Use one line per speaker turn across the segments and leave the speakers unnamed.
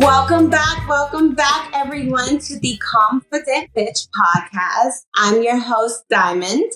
Welcome back, everyone, to the Calmfident Betch podcast. I'm your host, Diamond.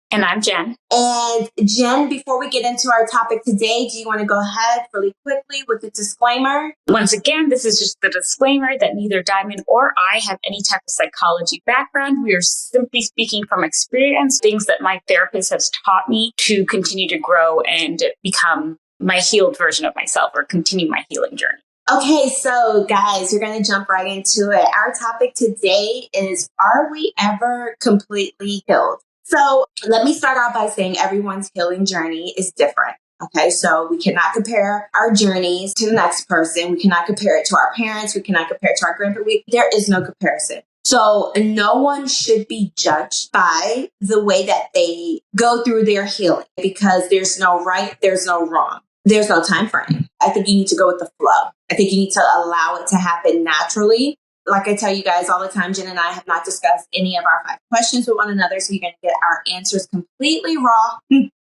And I'm Jen.
And Jen, before we get into our topic today, do you want to go ahead really quickly with the disclaimer?
Once again, this is just the disclaimer that neither Diamond or I have any type of psychology background. We are simply speaking from experience, things that my therapist has taught me to continue to grow and become my healed version of myself or continue my healing journey.
Okay, so guys, we're going to jump right into it. Our topic today is, are we ever completely healed? So let me start out by saying everyone's healing journey is different. Okay, so we cannot compare our journeys to the next person. We cannot compare it to our parents. We cannot compare it to our grandparents. There is no comparison. So no one should be judged by the way that they go through their healing because there's no right, there's no wrong. There's no time frame. I think you need to go with the flow. I think you need to allow it to happen naturally. Like I tell you guys all the time, Jen and I have not discussed any of our 5 questions with one another. So you're going to get our answers completely raw,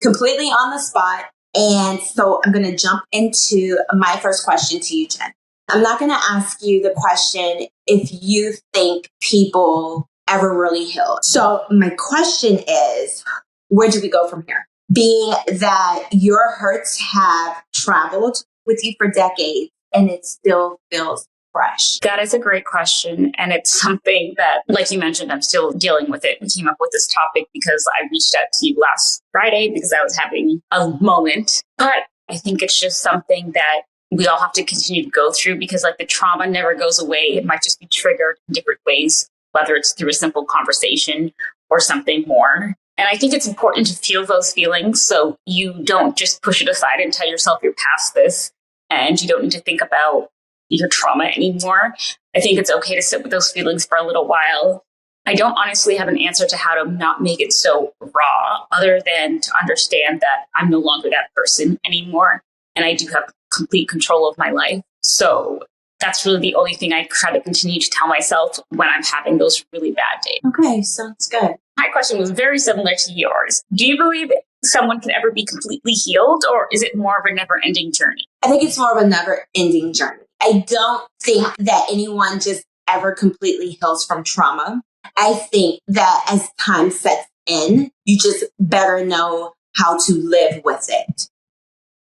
completely on the spot. And so I'm going to jump into my first question to you, Jen. I'm not going to ask you the question if you think people ever really heal. So my question is, where do we go from here? Being that your hurts have traveled with you for decades and it still feels fresh.
That is a great question. And it's something that, like you mentioned, I'm still dealing with it. We came up with this topic because I reached out to you last Friday because I was having a moment. But I think it's just something that we all have to continue to go through because like the trauma never goes away. It might just be triggered in different ways, whether it's through a simple conversation or something more. And I think it's important to feel those feelings so you don't just push it aside and tell yourself you're past this and you don't need to think about your trauma anymore. I think it's okay to sit with those feelings for a little while. I don't honestly have an answer to how to not make it so raw other than to understand that I'm no longer that person anymore. And I do have complete control of my life. So that's really the only thing I try to continue to tell myself when I'm having those really bad days.
Okay, sounds good.
My question was very similar to yours. Do you believe someone can ever be completely healed, or is it more of a never-ending journey?
I think it's more of a never-ending journey. I don't think that anyone just ever completely heals from trauma. I think that as time sets in, you just better know how to live with it.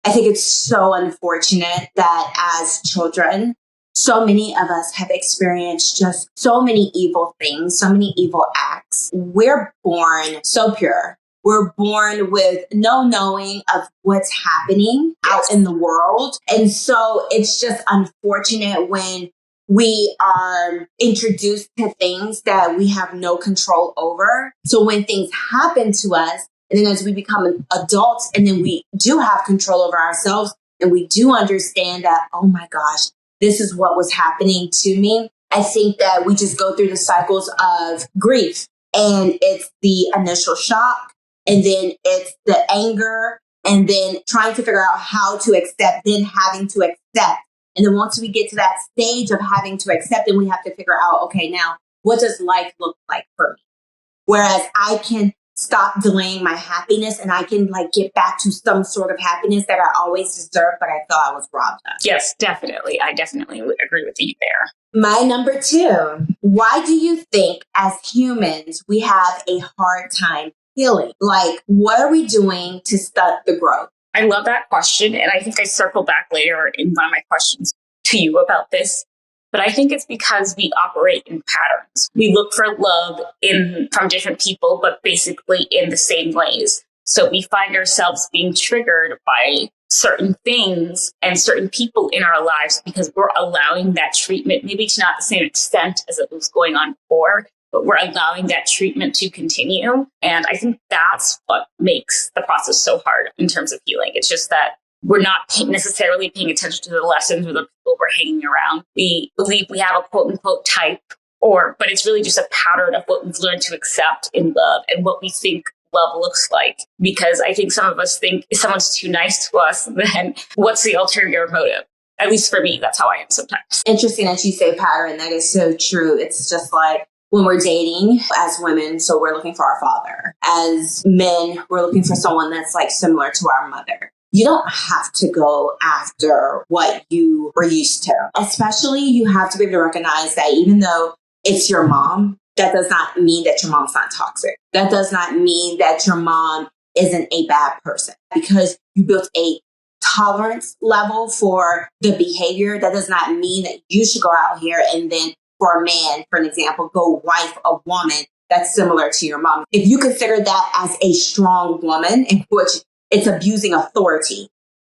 I think it's so unfortunate that as children, so many of us have experienced just so many evil things, so many evil acts. We're born so pure. We're born with no knowing of what's happening out in the world. And so it's just unfortunate when we are introduced to things that we have no control over. So when things happen to us, and then as we become adults, and then we do have control over ourselves, and we do understand that, oh my gosh, this is what was happening to me. I think that we just go through the cycles of grief, and it's the initial shock, and then it's the anger, and then trying to figure out how to accept, then having to accept. And then once we get to that stage of having to accept, then we have to figure out, okay, now what does life look like for me? Whereas I can stop delaying my happiness and I can get back to some sort of happiness that I always deserved, but I thought I was robbed of.
Yes, definitely. I definitely would agree with you there.
My number 2, why do you think as humans we have a hard time healing? What are we doing to stunt the growth?
I love that question. And I think I circle back later in one of my questions to you about this. But I think it's because we operate in patterns. We look for love from different people, but basically in the same ways. So we find ourselves being triggered by certain things and certain people in our lives because we're allowing that treatment, maybe to not the same extent as it was going on before, but we're allowing that treatment to continue. And I think that's what makes the process so hard in terms of healing. It's just that we're not necessarily paying attention to the lessons or the people we're hanging around. We believe we have a quote unquote type, but it's really just a pattern of what we've learned to accept in love and what we think love looks like. Because I think some of us think if someone's too nice to us, then what's the ulterior motive? At least for me, that's how I am sometimes.
Interesting that you say pattern. That is so true. It's just like when we're dating as women, so we're looking for our father. As men, we're looking for someone that's similar to our mother. you don't have to go after what you were used to. Especially, you have to be able to recognize that even though it's your mom, that does not mean that your mom's not toxic. That does not mean that your mom isn't a bad person, because you built a tolerance level for the behavior. That does not mean that you should go out here and then, for a man, for an example, go wife a woman that's similar to your mom. If you consider that as a strong woman, in which it's abusing authority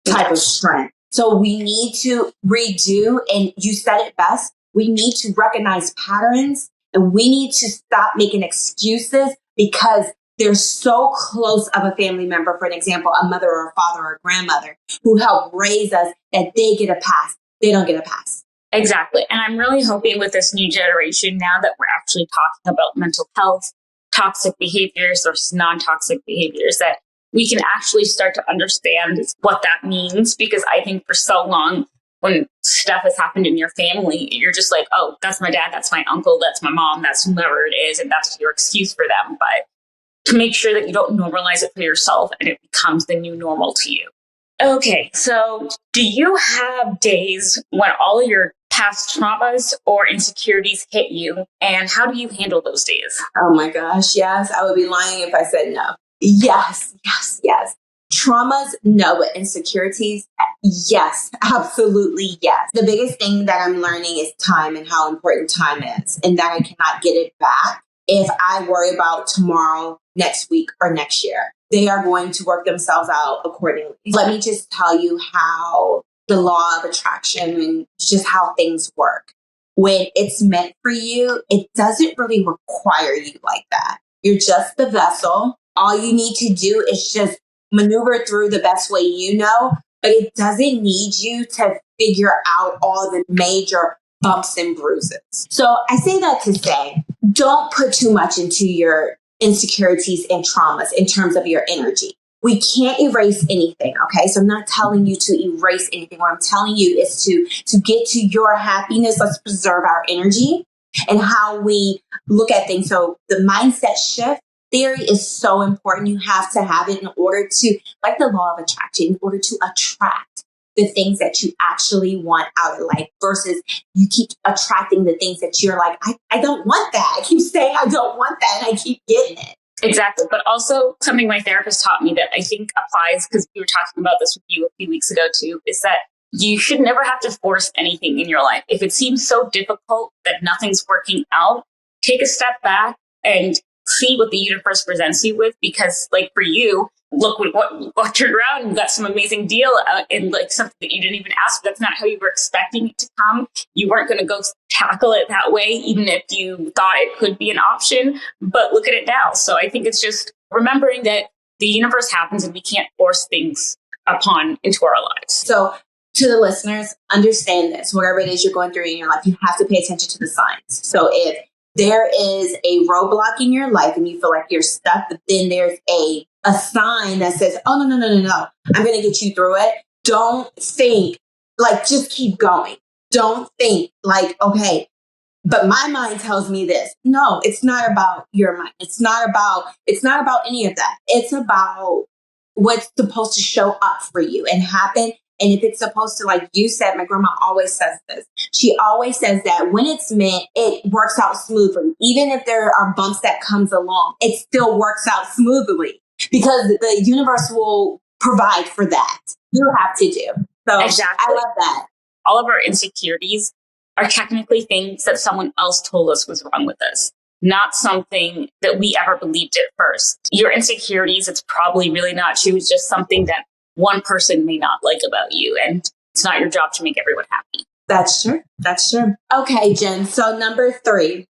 type of strength. So we need to redo, and you said it best, we need to recognize patterns, and we need to stop making excuses because they're so close of a family member, for an example, a mother or a father or a grandmother who helped raise us, that they get a pass. They don't get a pass.
Exactly. And I'm really hoping with this new generation, now that we're actually talking about mental health, toxic behaviors versus non-toxic behaviors, that we can actually start to understand what that means. Because I think for so long, when stuff has happened in your family, you're just like, oh, that's my dad, that's my uncle, that's my mom, that's whoever it is, and that's your excuse for them. But to make sure that you don't normalize it for yourself and it becomes the new normal to you. Okay, so do you have days when all of your past traumas or insecurities hit you, and how do you handle those days?
Oh my gosh, yes. I would be lying if I said no. Yes. Traumas, no, but insecurities, yes, absolutely yes. The biggest thing that I'm learning is time, and how important time is, and that I cannot get it back if I worry about tomorrow, next week, or next year. They are going to work themselves out accordingly. Let me just tell you how the law of attraction and just how things work. When it's meant for you, it doesn't really require you like that. You're just the vessel. All you need to do is just maneuver through the best way you know, but it doesn't need you to figure out all the major bumps and bruises. So I say that to say, don't put too much into your insecurities and traumas in terms of your energy. We can't erase anything, okay? So I'm not telling you to erase anything. What I'm telling you is to get to your happiness. Let's preserve our energy and how we look at things. So the mindset shift theory is so important. You have to have it in order to, like the law of attraction, in order to attract the things that you actually want out of life, versus you keep attracting the things that you're like, I don't want that. I keep saying I don't want that, and I keep getting it.
Exactly. But also something my therapist taught me that I think applies, because we were talking about this with you a few weeks ago too, is that you should never have to force anything in your life. If it seems so difficult that nothing's working out, take a step back and see what the universe presents you with. Because like for you, look what turned around. You got some amazing deal and like something that you didn't even ask for. That's not how you were expecting it to come. You weren't going to go tackle it that way, even if you thought it could be an option. But look at it now. So I think it's just remembering that the universe happens and we can't force things into our lives.
So to the listeners, understand this. Whatever it is you're going through in your life, you have to pay attention to the signs. So if there is a roadblock in your life and you feel like you're stuck, but then there's a sign that says, oh, no, I'm going to get you through it. Don't think like, just keep going. Don't think like, okay, but my mind tells me this. No, it's not about your mind. It's not about any of that. It's about what's supposed to show up for you and happen. And if it's supposed to, like you said, my grandma always says this. She always says that when it's meant, it works out smoothly. Even if there are bumps that comes along, it still works out smoothly because the universe will provide for that. You have to do. So exactly. I love that.
All of our insecurities are technically things that someone else told us was wrong with us, not something that we ever believed at first. Your insecurities, it's probably really not true. It's just something that one person may not like about you, and it's not your job to make everyone happy.
That's true. Okay, Jen. So number 3,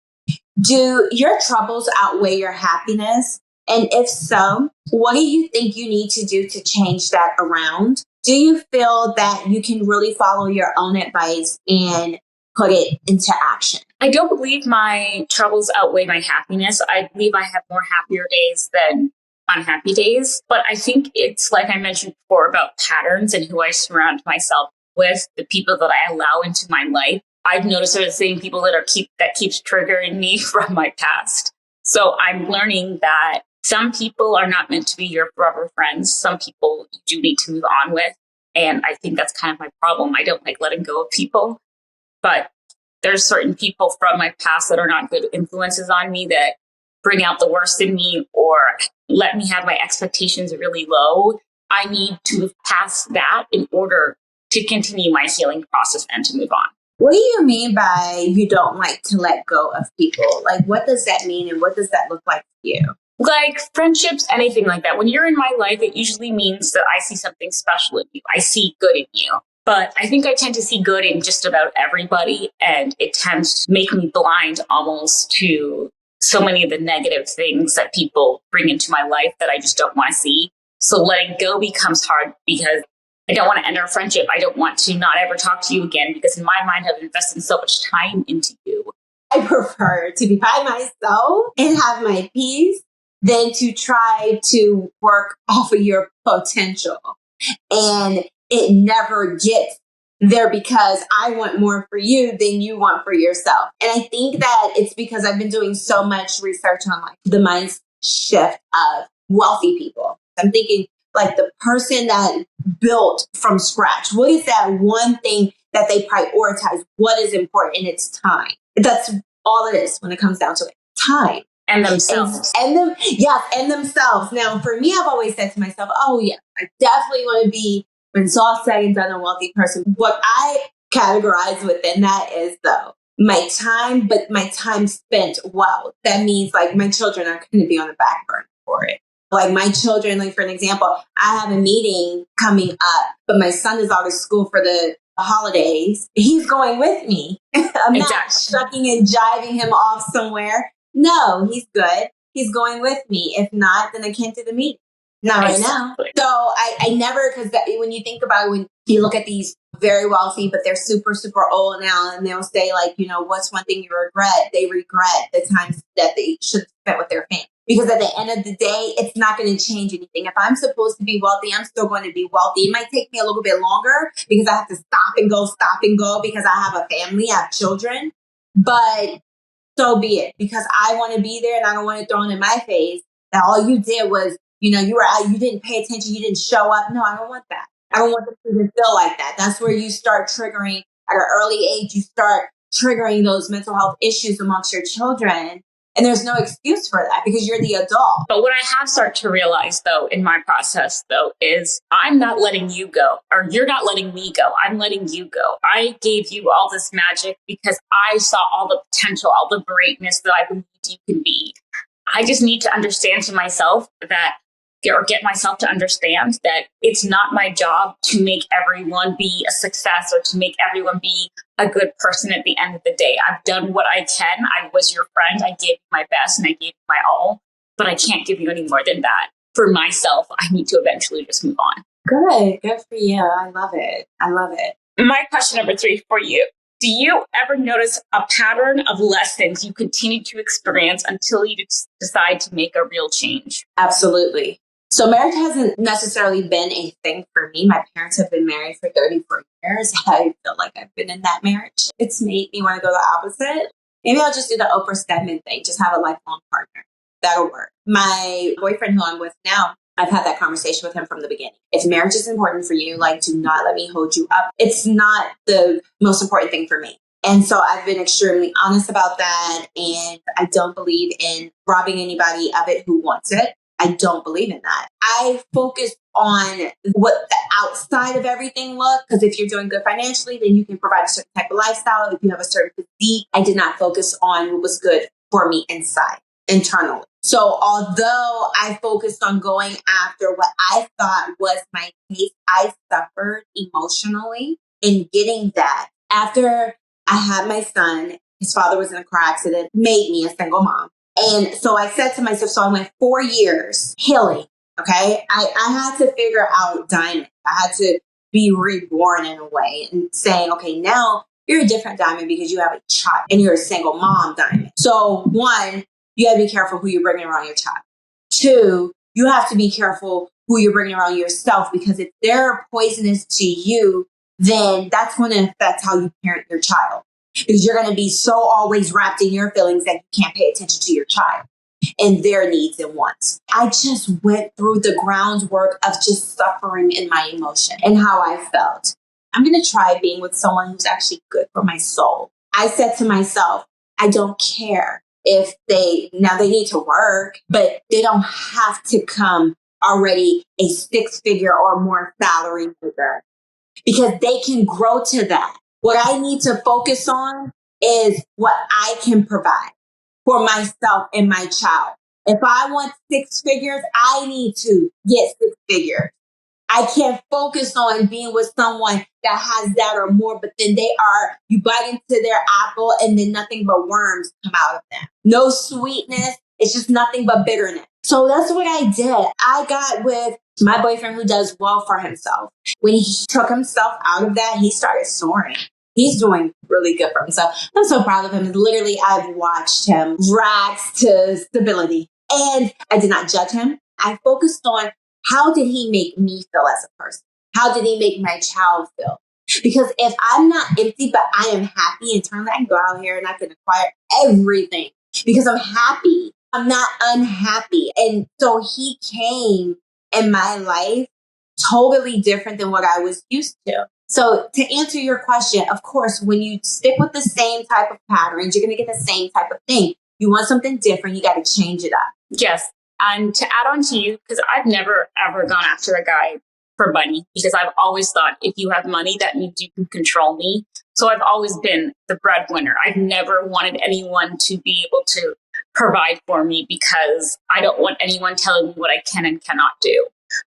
do your troubles outweigh your happiness? And if so, what do you think you need to do to change that around? Do you feel that you can really follow your own advice and put it into action?
I don't believe my troubles outweigh my happiness. I believe I have more happier days than unhappy days. But I think it's like I mentioned before about patterns and who I surround myself with, the people that I allow into my life. I've noticed are the same people that keeps triggering me from my past. So I'm learning that Some people are not meant to be your forever friends. Some people you do need to move on with. And I think that's kind of my problem. I don't like letting go of people, but there's certain people from my past that are not good influences on me that bring out the worst in me or let me have my expectations really low. I need to move past that in order to continue my healing process and to move on.
What do you mean by you don't like to let go of people? Like, what does that mean and what does that look like for you?
Like friendships, anything like that. When you're in my life, it usually means that I see something special in you. I see good in you. But I think I tend to see good in just about everybody, and it tends to make me blind almost to so many of the negative things that people bring into my life that I just don't want to see. So letting go becomes hard because I don't want to end our friendship. I don't want to not ever talk to you again because in my mind, I've invested so much time into you.
I prefer to be by myself and have my peace than to try to work off of your potential. And it never gets there because I want more for you than you want for yourself. And I think that it's because I've been doing so much research on like the mind shift of wealthy people. I'm thinking like the person that built from scratch. What is that one thing that they prioritize? What is important? And it's time. That's all it is when it comes down to it. Time.
And themselves.
And themselves. Now, for me, I've always said to myself, oh, yeah, I definitely want to be, when it's all said and done, a wealthy person. What I categorize within that is, though, my time, but my time spent well. That means, like, my children are going to be on the back burner for it. Like, my children, like, for an example, I have a meeting coming up, but my son is out of school for the holidays. He's going with me. I'm not sucking and jiving him off somewhere. No, he's good. He's going with me. If not, then I can't do the meeting. Not right now. So I never, because when you think about it, when you look at these very wealthy, but they're super, super old now, and they'll say like, you know, what's one thing you regret? They regret the times that they should have spent with their family. Because at the end of the day, it's not going to change anything. If I'm supposed to be wealthy, I'm still going to be wealthy. It might take me a little bit longer because I have to stop and go because I have a family, I have children. But so be it, because I want to be there and I don't want it thrown in my face that all you did was, you know, you were out, you didn't pay attention, you didn't show up. No, I don't want that. I don't want them to feel like that. That's where you start triggering at an early age. You start triggering those mental health issues amongst your children. And there's no excuse for that because you're the adult.
But what I have started to realize, though, in my process, though, is I'm not letting you go, or you're not letting me go. I'm letting you go. I gave you all this magic because I saw all the potential, all the greatness that I believed you can be. I just need to understand to myself that, or get myself to understand that it's not my job to make everyone be a success or to make everyone be a good person at the end of the day. I've done what I can. I was your friend. I gave you my best and I gave you my all, but I can't give you any more than that. For myself, I need to eventually just move on.
Good for you. I love it.
My question number 3 for you. Do you ever notice a pattern of lessons you continue to experience until you decide to make a real change?
Absolutely. So marriage hasn't necessarily been a thing for me. My parents have been married for 34 years. I feel like I've been in that marriage. It's made me want to go the opposite. Maybe I'll just do the Oprah Stedman thing, just have a lifelong partner. That'll work. My boyfriend who I'm with now, I've had that conversation with him from the beginning. If marriage is important for you, like, do not let me hold you up. It's not the most important thing for me. And so I've been extremely honest about that. And I don't believe in robbing anybody of it who wants it. I don't believe in that. I focus on what the outside of everything looks, because if you're doing good financially, then you can provide a certain type of lifestyle. If you have a certain physique, I did not focus on what was good for me internally. So although I focused on going after what I thought was my case, I suffered emotionally in getting that. After I had my son, his father was in a car accident, made me a single mom. And so I said to myself, so I went 4 years healing. Okay. I had to figure out Diamond. I had to be reborn in a way and saying, okay, now you're a different Diamond because you have a child and you're a single mom Diamond. So 1, you have to be careful who you're bringing around your child. 2, you have to be careful who you're bringing around yourself, because if they're poisonous to you, then that's going to affect how you parent your child. Because you're going to be so always wrapped in your feelings that you can't pay attention to your child. and their needs and wants. I just went through the groundwork of just suffering in my emotion and how I felt. I'm going to try being with someone who's actually good for my soul. I said to myself, I don't care if they need to work, but they don't have to come already a 6-figure or more salary figure, because they can grow to that. What I need to focus on is what I can provide for myself and my child. If I want 6 figures, I need to get 6 figures. I can't focus on being with someone that has that or more, but then you bite into their apple and then nothing but worms come out of them. No sweetness. It's just nothing but bitterness. So that's what I did. I got with my boyfriend who does well for himself. When he took himself out of that, he started soaring. He's doing really good for himself. I'm so proud of him. Literally, I've watched him rags to stability. And I did not judge him. I focused on, how did he make me feel as a person? How did he make my child feel? Because if I'm not empty, but I am happy, internally, I can go out here and I can acquire everything because I'm happy. I'm not unhappy. And so he came in my life totally different than what I was used to. So to answer your question, of course, when you stick with the same type of patterns, you're going to get the same type of thing. You want something different, you got to change it up.
Yes. And to add on to you, because I've never, ever gone after a guy for money, because I've always thought if you have money, that means you can control me. So I've always been the breadwinner. I've never wanted anyone to be able to provide for me because I don't want anyone telling me what I can and cannot do.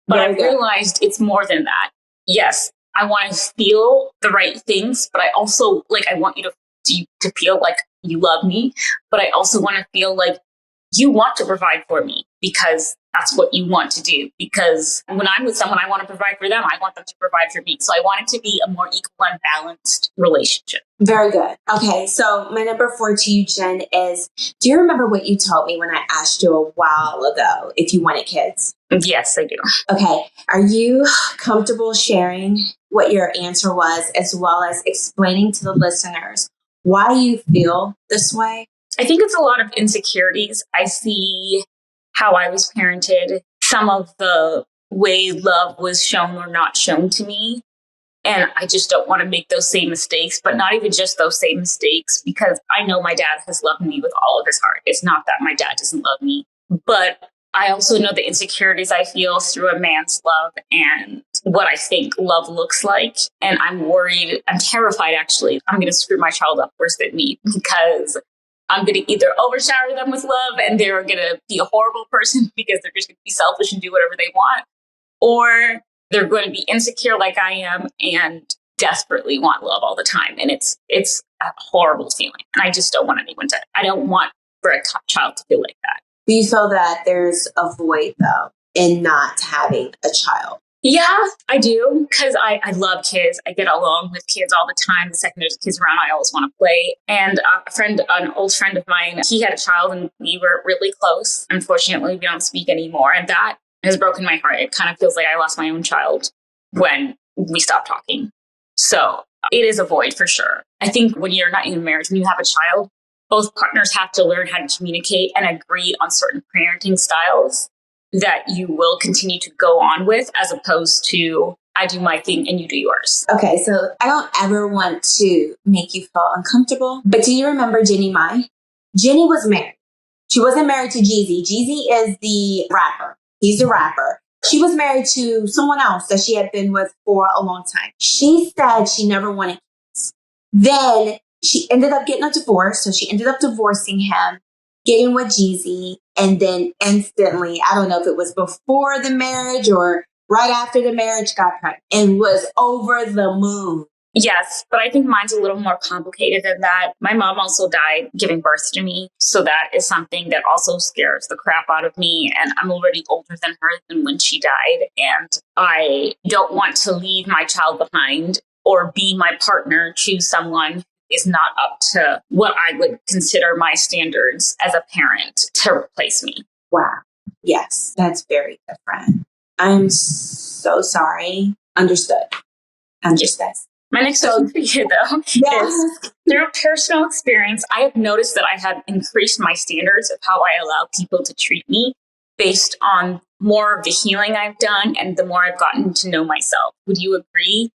But I've realized it's more than that. Yes, I want to feel the right things, but I also, I want you to feel like you love me, but I also want to feel like you want to provide for me because that's what you want to do. Because when I'm with someone, I want to provide for them. I want them to provide for me. So I want it to be a more equal and balanced relationship.
Very good. Okay. So my number 4 to you, Jen, is, do you remember what you told me when I asked you a while ago if you wanted kids?
Yes, I do.
Okay. Are you comfortable sharing what your answer was, as well as explaining to the listeners why you feel this way?
I think it's a lot of insecurities. I see how I was parented, some of the way love was shown or not shown to me. And I just don't want to make those same mistakes, but not even just those same mistakes, because I know my dad has loved me with all of his heart. It's not that my dad doesn't love me, but I also know the insecurities I feel through a man's love and what I think love looks like. And I'm worried, I'm terrified actually, I'm going to screw my child up worse than me, because I'm going to either overshower them with love and they're going to be a horrible person because they're just going to be selfish and do whatever they want, or they're going to be insecure like I am and desperately want love all the time. And it's a horrible feeling. And I just don't want I don't want for a child to feel like that.
Do you feel that there's a void, though, in not having a child?
Yeah, I do, because I love kids. I get along with kids all the time. The second there's kids around, I always want to play. And an old friend of mine, he had a child and we were really close. Unfortunately, we don't speak anymore. And that has broken my heart. It kind of feels like I lost my own child when we stopped talking. So it is a void for sure. I think when you're not in a marriage, when you have a child, both partners have to learn how to communicate and agree on certain parenting styles that you will continue to go on with, as opposed to I do my thing and you do yours.
Okay, so I don't ever want to make you feel uncomfortable, but do you remember Jenny Mai? Jenny was married. She wasn't married to Jeezy. Jeezy is the rapper. He's a rapper. She was married to someone else that she had been with for a long time. She said she never wanted kids. Then she ended up getting a divorce, so she ended up divorcing him, getting with Jeezy, and then instantly, I don't know if it was before the marriage or right after the marriage, got pregnant and was over the moon.
Yes, but I think mine's a little more complicated than that. My mom also died giving birth to me. So that is something that also scares the crap out of me. And I'm already older than her than when she died. And I don't want to leave my child behind or be my partner, choose someone who is not up to what I would consider my standards as a parent to replace me.
Wow. Yes, that's very different. I'm so sorry. Understood.
My next question for you, though,
Yeah.
is through personal experience, I have noticed that I have increased my standards of how I allow people to treat me based on more of the healing I've done and the more I've gotten to know myself. Would you agree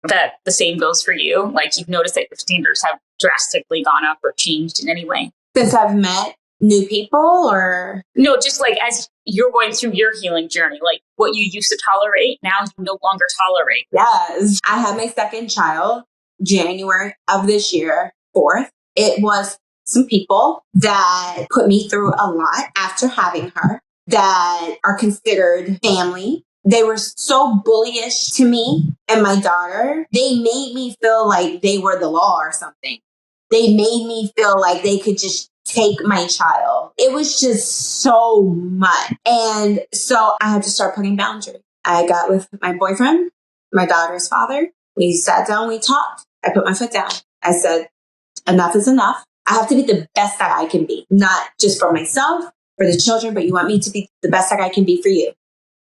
that the same goes for you? Like you've noticed that your standards have drastically gone up or changed in any way?
Since I've met new people, or?
No, just like as you're going through your healing journey, like what you used to tolerate, now you no longer tolerate.
Yes. I had my second child January of this year, 4th. It was some people that put me through a lot after having her that are considered family. They were so bullyish to me and my daughter. They made me feel like they were the law or something. They made me feel like they could just take my child. It was just so much. And so I had to start putting boundaries. I got with my boyfriend, my daughter's father. We sat down, we talked. I put my foot down. I said, enough is enough. I have to be the best that I can be, not just for myself, for the children, but you want me to be the best that I can be for you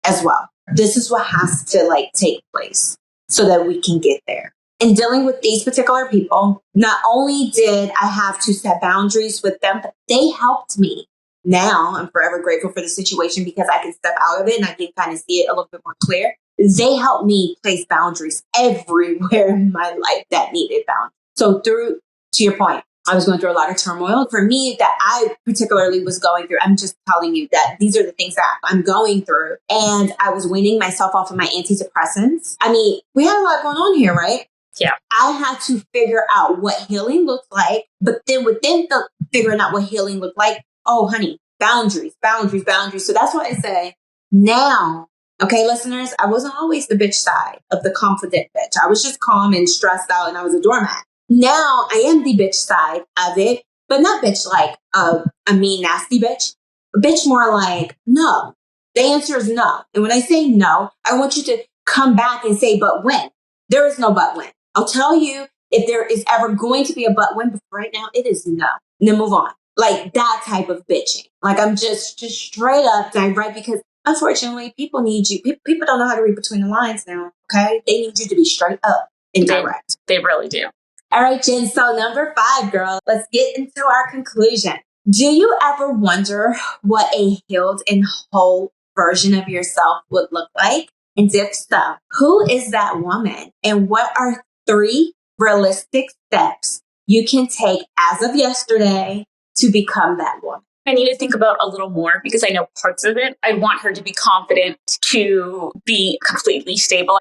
as well. This is what has to take place so that we can get there. In dealing with these particular people, not only did I have to set boundaries with them, but they helped me. Now I'm forever grateful for the situation because I can step out of it and I can kind of see it a little bit more clear. They helped me place boundaries everywhere in my life that needed boundaries. So to your point, I was going through a lot of turmoil. For me, that I particularly was going through, I'm just telling you that these are the things that I'm going through. And I was weaning myself off of my antidepressants. I mean, we had a lot going on here, right?
Yeah.
I had to figure out what healing looked like, but then within figuring out what healing looked like, oh, honey, boundaries. So that's why I say now, okay, listeners, I wasn't always the bitch side of the confident bitch. I was just calm and stressed out and I was a doormat. Now I am the bitch side of it, but not bitch like a mean, nasty bitch. A bitch more like, no. The answer is no. And when I say no, I want you to come back and say, but when? There is no but when. I'll tell you if there is ever going to be a but when, but right now it is no. And then move on. Like that type of bitching. Like I'm just straight up direct because unfortunately people need you. People don't know how to read between the lines now. Okay. They need you to be straight up and direct.
They really do.
All right, Jen. So number 5, girl, let's get into our conclusion. Do you ever wonder what a healed and whole version of yourself would look like? And if so, who is that woman? And what are 3 realistic steps you can take as of yesterday to become that woman?
I need to think about a little more because I know parts of it. I want her to be confident, to be completely stable.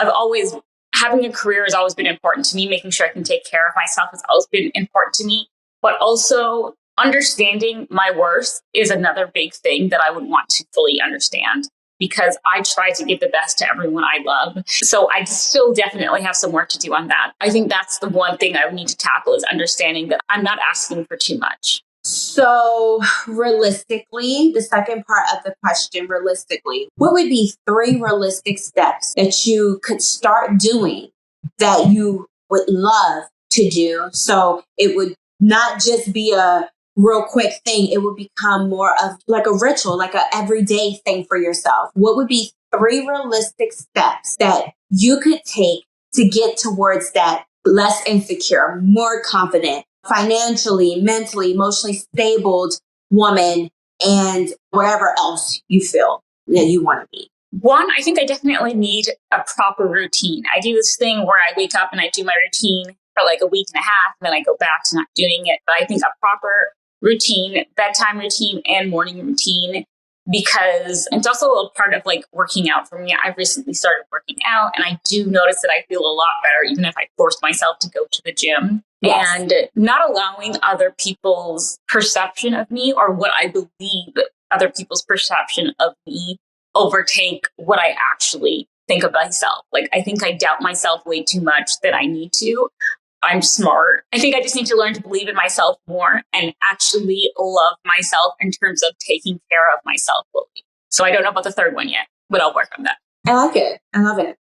Having a career has always been important to me. Making sure I can take care of myself has always been important to me. But also understanding my worth is another big thing that I would want to fully understand because I try to give the best to everyone I love. So I still definitely have some work to do on that. I think that's the one thing I would need to tackle is understanding that I'm not asking for too much.
So realistically, the second part of the question, realistically, what would be 3 realistic steps that you could start doing that you would love to do? So it would not just be a real quick thing. It would become more of like a ritual, like an everyday thing for yourself. What would be 3 realistic steps that you could take to get towards that less insecure, more confident, financially, mentally, emotionally stable woman and whatever else you feel that you want to be?
One, I think I definitely need a proper routine. I do this thing where I wake up and I do my routine for like a week and a half, and then I go back to not doing it. But I think a proper routine, bedtime routine and morning routine, because it's also a part of like working out for me. I've recently started working out and I do notice that I feel a lot better, even if I force myself to go to the gym. Yes. And not allowing other people's perception of me or what I believe other people's perception of me overtake what I actually think of myself. Like, I think I doubt myself way too much that I need to. I'm smart. I think I just need to learn to believe in myself more and actually love myself in terms of taking care of myself fully. So I don't know about the third one yet, but I'll work on that.
I like it. I love it.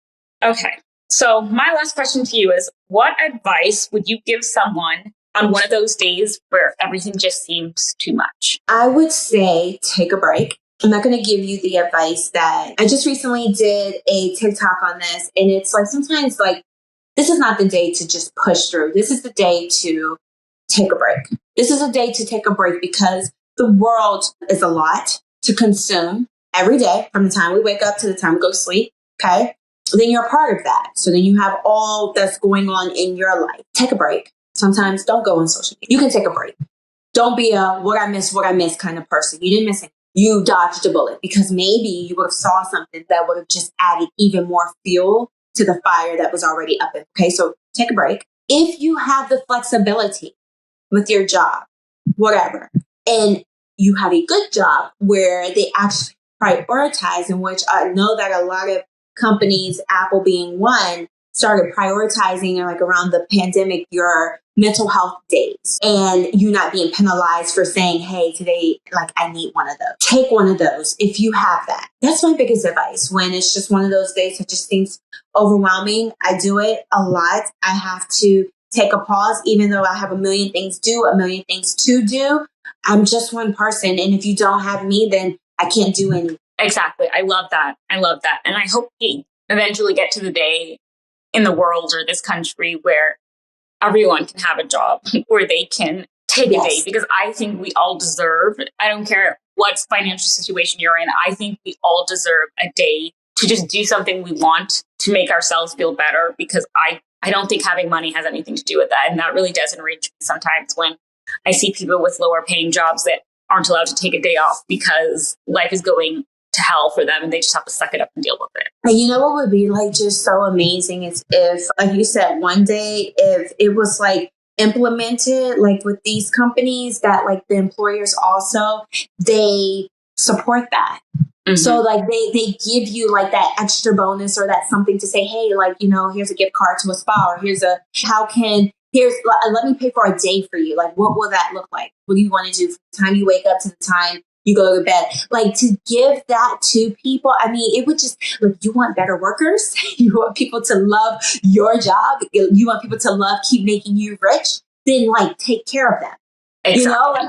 Okay. So my last question to you is, what advice would you give someone on one of those days where everything just seems too much?
I would say take a break. I'm not going to give you the advice that I just recently did a TikTok on this. And it's like sometimes like this is not the day to just push through. This is the day to take a break. This is a day to take a break because the world is a lot to consume every day from the time we wake up to the time we go to sleep. Okay. Then you're a part of that. So then you have all that's going on in your life. Take a break. Sometimes don't go on social media. You can take a break. Don't be a what I miss kind of person. You didn't miss it. You dodged a bullet because maybe you would have saw something that would have just added even more fuel to the fire that was already up. Okay, so take a break. If you have the flexibility with your job, whatever, and you have a good job where they actually prioritize, in which I know that a lot of companies, Apple being one, started prioritizing like around the pandemic, your mental health days and you not being penalized for saying, hey, today, like I need one of those. Take one of those if you have that. That's my biggest advice. When it's just one of those days that just seems overwhelming, I do it a lot. I have to take a pause, even though I have a million things to do. I'm just one person. And if you don't have me, then I can't do anything.
Exactly. I love that. And I hope we eventually get to the day in the world or this country where everyone can have a job, where they can take a day, because I think we all deserve, I don't care what financial situation you're in, I think we all deserve a day to just do something we want to make ourselves feel better, because I don't think having money has anything to do with that. And that really does enrage me sometimes when I see people with lower paying jobs that aren't allowed to take a day off because life is going to hell for them and they just have to suck it up and deal with it.
And you know what would be like just so amazing is if, like you said, one day, if it was like implemented like with these companies that like the employers also, they support that. Mm-hmm. So like they give you like that extra bonus or that something to say, hey, like, you know, here's a gift card to a spa, or let me pay for a day for you. Like, what will that look like? What do you want to do from the time you wake up to the time you go to bed? Like, to give that to people, I mean, it would just, like, you want better workers. You want people to love your job. You want people to keep making you rich. Then, like, take care of them. Exactly. You know, like,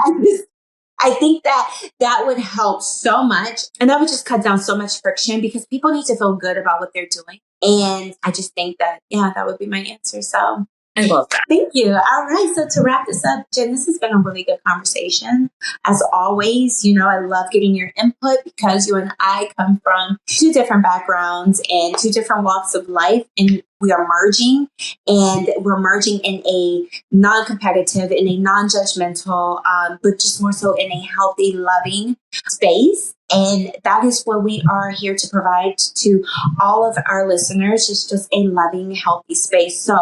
I think that would help so much. And that would just cut down so much friction because people need to feel good about what they're doing. And I just think that, that would be my answer. So
I love that.
Thank you. All right. So to wrap this up, Jen, this has been a really good conversation. As always, you know, I love getting your input because you and I come from two different backgrounds and two different walks of life. And we are merging, and we're merging in a non-competitive, in a non-judgmental, but just more so in a healthy, loving space. And that is what we are here to provide to all of our listeners. It's just a loving, healthy space. So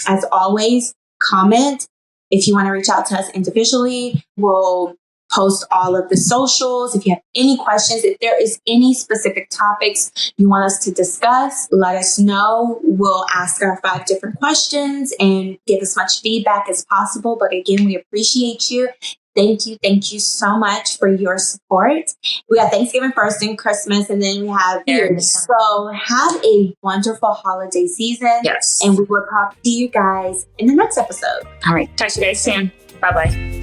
as always, comment. If you want to reach out to us individually, we'll post all of the socials. If you have any questions, if there is any specific topics you want us to discuss, let us know. We'll ask our 5 different questions and give as much feedback as possible. But again, we appreciate you. Thank you so much for your support. We got Thanksgiving first and Christmas, and then we have years. So have a wonderful holiday season.
Yes.
And we will talk to you guys in the next episode.
All right. Talk to you guys soon. Bye-bye.